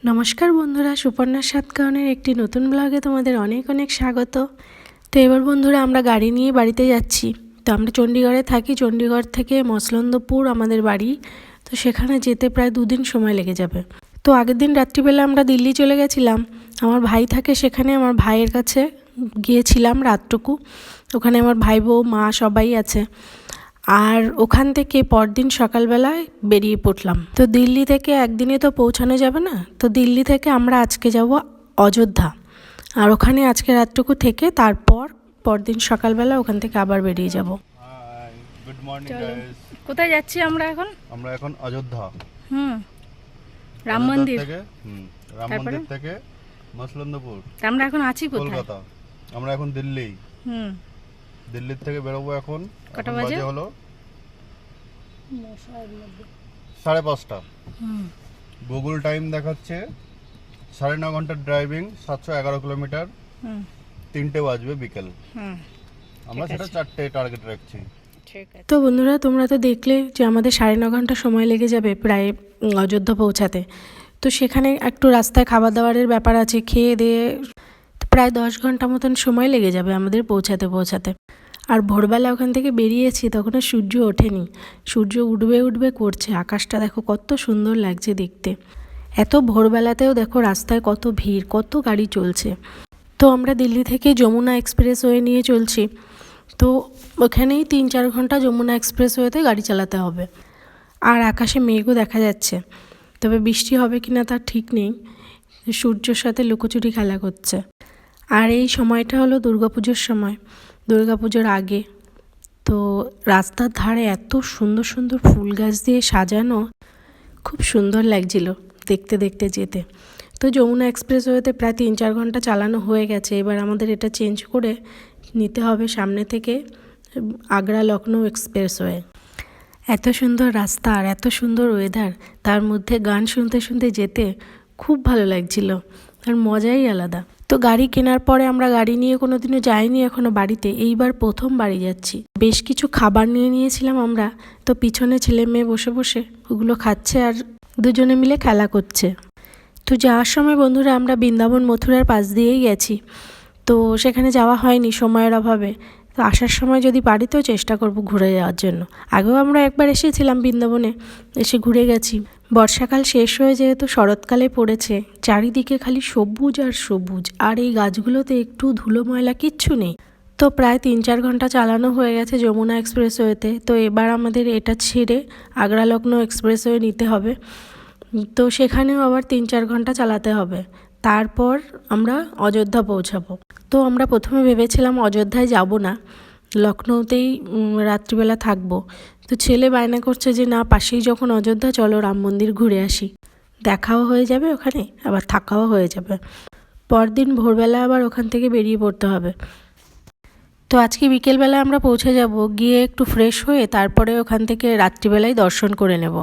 নমস্কার বন্ধুরা, সুপর্ণার সাতকাহনের একটি নতুন ব্লগে তোমাদের অনেক অনেক স্বাগত। তো এবার বন্ধুরা আমরা গাড়ি নিয়ে বাড়িতে যাচ্ছি। তো আমরা চণ্ডীগড়ে থাকি, চণ্ডীগড় থেকে মসলন্দপুর আমাদের বাড়ি। তো সেখানে যেতে প্রায় 2 দিন সময় লেগে যাবে। তো আগের দিন রাত্রিবেলা আমরা দিল্লি চলে গেছিলাম। আমার ভাই থাকে সেখানে, আমার ভাইয়ের কাছে গিয়েছিলাম রাতটুকু। ওখানে আমার ভাই বউ মা সবাই আছে। আর ওখান থেকে পরদিন সকালবেলায় বেরিয়ে পড়লাম। তো দিল্লি থেকে একদিনে তো পৌঁছানো যাবে না, তো দিল্লি থেকে আমরা আজকে যাব অযোধ্যা। আর ওখানে আজকে রাতটুকু থেকে তারপর পরদিন সকালবেলা ওখান থেকে আবার বেরিয়ে যাব। Good morning guys. কোথায় যাচ্ছি আমরা এখন? আমরা এখন অযোধ্যা। রাম মন্দির থেকে রাম মন্দির থেকে মসলন্দপুর। আমরা এখন আছি কোথায়? কলকাতা। আমরা এখন দিল্লি। দিল্লি থেকে বেরোবো এখন। কটা বাজে? হলো 5:30। গুগল টাইম দেখাচ্ছে 9.5 ঘন্টার ড্রাইভিং, 711 কিলোমিটার। 3টে বাজবে বিকেল। আমরা সেটা 4টে টার্গেট রাখছি। তো বন্ধুরা, তোমরা তো দেখলে যে আমাদের 9.5 ঘন্টা সময় লেগে যাবে প্রায় অযোধ্যা পৌঁছাতে। তো সেখানে একটু রাস্তায় খাবার দাবারের ব্যাপার আছে, খেয়ে দিয়ে প্রায় 10 ঘন্টা মতন সময় লেগে যাবে আমাদের পৌঁছাতে। আর ভোরবেলা ওখান থেকে বেরিয়েছি, তখনও সূর্য ওঠেনি। সূর্য উঠবে করছে। আকাশটা দেখো কত সুন্দর লাগছে দেখতে। এত ভোরবেলাতেও দেখো রাস্তায় কত ভিড়, কত গাড়ি চলছে। তো আমরা দিল্লি থেকে যমুনা এক্সপ্রেসওয়ে নিয়ে চলছি। তো ওখানেই 3-4 ঘন্টা যমুনা এক্সপ্রেসওয়েতে গাড়ি চালাতে হবে। আর আকাশে মেঘও দেখা যাচ্ছে, তবে বৃষ্টি হবে কিনা তার ঠিক নেই। সূর্যের সাথে লুকোচুরি খেলা করছে। আর এই সময়টা হলো দুর্গাপুজোর সময়, দুর্গাপুজোর আগে। তো রাস্তার ধারে এত সুন্দর সুন্দর ফুল গাছ দিয়ে সাজানো, খুব সুন্দর লাগছিল দেখতে যেতে। তো যমুনা এক্সপ্রেসওয়েতে প্রায় 3-4 ঘন্টা চালানো হয়ে গেছে। এবার আমাদের এটা চেঞ্জ করে নিতে হবে সামনে থেকে আগ্রা লখনৌ এক্সপ্রেসওয়ে। এত সুন্দর রাস্তা আর এত সুন্দর ওয়েদার, তার মধ্যে গান শুনতে শুনতে যেতে খুব ভালো লাগছিল। আর মজাই আলাদা। তো গাড়ি কেনার পরে আমরা গাড়ি নিয়ে কোনো দিনও যাইনি এখনও বাড়িতে, এইবার প্রথম বাড়ি যাচ্ছি। বেশ কিছু খাবার নিয়ে নিয়েছিলাম আমরা। তো পিছনে ছেলে মেয়ে বসে বসে ওগুলো খাচ্ছে আর দুজনে মিলে খেলা করছে। তো যাওয়ার সময় বন্ধুরা আমরা বৃন্দাবন মথুরার পাশ দিয়েই গেছি। তো সেখানে যাওয়া হয়নি সময়ের অভাবে। তো আসার সময় যদি পারি তো চেষ্টা করব ঘুরে যাওয়ার জন্য। আগেও আমরা একবার এসেছিলাম বৃন্দাবনে, এসে ঘুরে গেছি। বর্ষাকাল শেষ হয়ে যেহেতু শরৎকালে পড়েছে, চারিদিকে খালি সবুজ আর সবুজ। আর এই গাছগুলোতে একটু ধুলো ময়লা কিচ্ছু নেই। তো প্রায় 3-4 ঘন্টা চালানো হয়ে গেছে যমুনা এক্সপ্রেসওয়েতে। তো এবার আমাদের এটা ছেড়ে আগ্রা লখনৌ এক্সপ্রেসওয়ে নিতে হবে। তো সেখানেও আবার 3-4 ঘন্টা চালাতে হবে। তারপর আমরা অযোধ্যা পৌঁছাবো। তো আমরা প্রথমে ভেবেছিলাম অযোধ্যায় যাব না, লখনৌতেই রাত্রিবেলা থাকবো। তো ছেলে বায়না করছে যে না, পাশেই যখন অযোধ্যা, চলো রাম মন্দির ঘুরে আসি, দেখাও হয়ে যাবে ওখানে, আবার থাকাও হয়ে যাবে। পরদিন ভোরবেলা আবার ওখান থেকে বেরিয়ে পড়তে হবে। তো আজকে বিকেলবেলা আমরা পৌঁছে যাব, গিয়ে একটু ফ্রেশ হয়ে তারপরে ওখান থেকে রাত্রিবেলায় দর্শন করে নেব।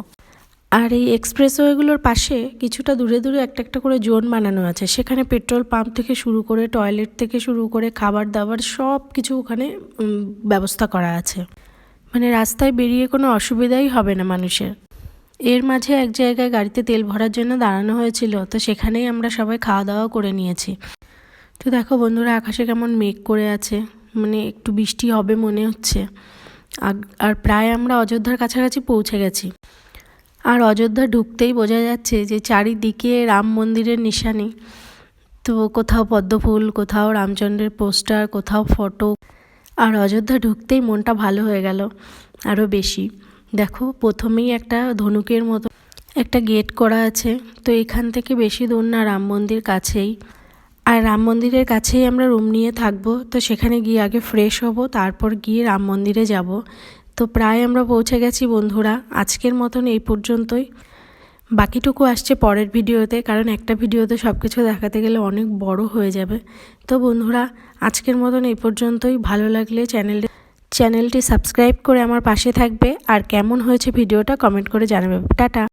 আর এই এক্সপ্রেসওয়েগুলোর পাশে কিছুটা দূরে দূরে একটা করে জোন বানানো আছে। সেখানে পেট্রোল পাম্প থেকে শুরু করে টয়লেট থেকে শুরু করে খাবার দাবার সব কিছু ওখানে ব্যবস্থা করা আছে। মানে রাস্তায় বেরিয়ে কোনো অসুবিধাই হবে না মানুষের। এর মাঝে এক জায়গায় গাড়িতে তেল ভরার জন্য দাঁড়ানো হয়েছিল, তো সেখানেই আমরা সবাই খাওয়া দাওয়া করে নিয়েছি। তো দেখো বন্ধুরা, আকাশে কেমন মেঘ করে আছে, মানে একটু বৃষ্টি হবে মনে হচ্ছে। আর প্রায় আমরা অযোধ্যার কাছাকাছি পৌঁছে গেছি। আর অযোধ্যা ঢুকতেই বোঝা যাচ্ছে যে চারিদিকে রাম মন্দিরের নিশানি। তো কোথাও পদ্মফুল, কোথাও রামচন্দ্রের পোস্টার, কোথাও ফটো। আর অযোধ্যা ঢুকতেই মনটা ভালো হয়ে গেল আরও বেশি। দেখো প্রথমেই একটা ধনুকের মতো একটা গেট করা আছে। তো এখান থেকে বেশি দূর না, রাম মন্দির কাছেই। আর রাম মন্দিরের কাছেই আমরা রুম নিয়ে থাকবো। তো সেখানে গিয়ে আগে ফ্রেশ হব, তারপর গিয়ে রাম মন্দিরে যাব। তো প্রায় আমরা পৌঁছে গেছি বন্ধুরা। আজকের মতন এই পর্যন্তই, বাকিটুকু আসছে পরের ভিডিওতে, কারণ একটা ভিডিওতে সব কিছু দেখাতে গেলে অনেক বড় হয়ে যাবে। তো বন্ধুরা, আজকের মতন এই পর্যন্তই। ভালো লাগলে চ্যানেলটি সাবস্ক্রাইব করে আমার পাশে থাকবে। আর কেমন হয়েছে ভিডিওটা কমেন্ট করে জানাবে। টাটা।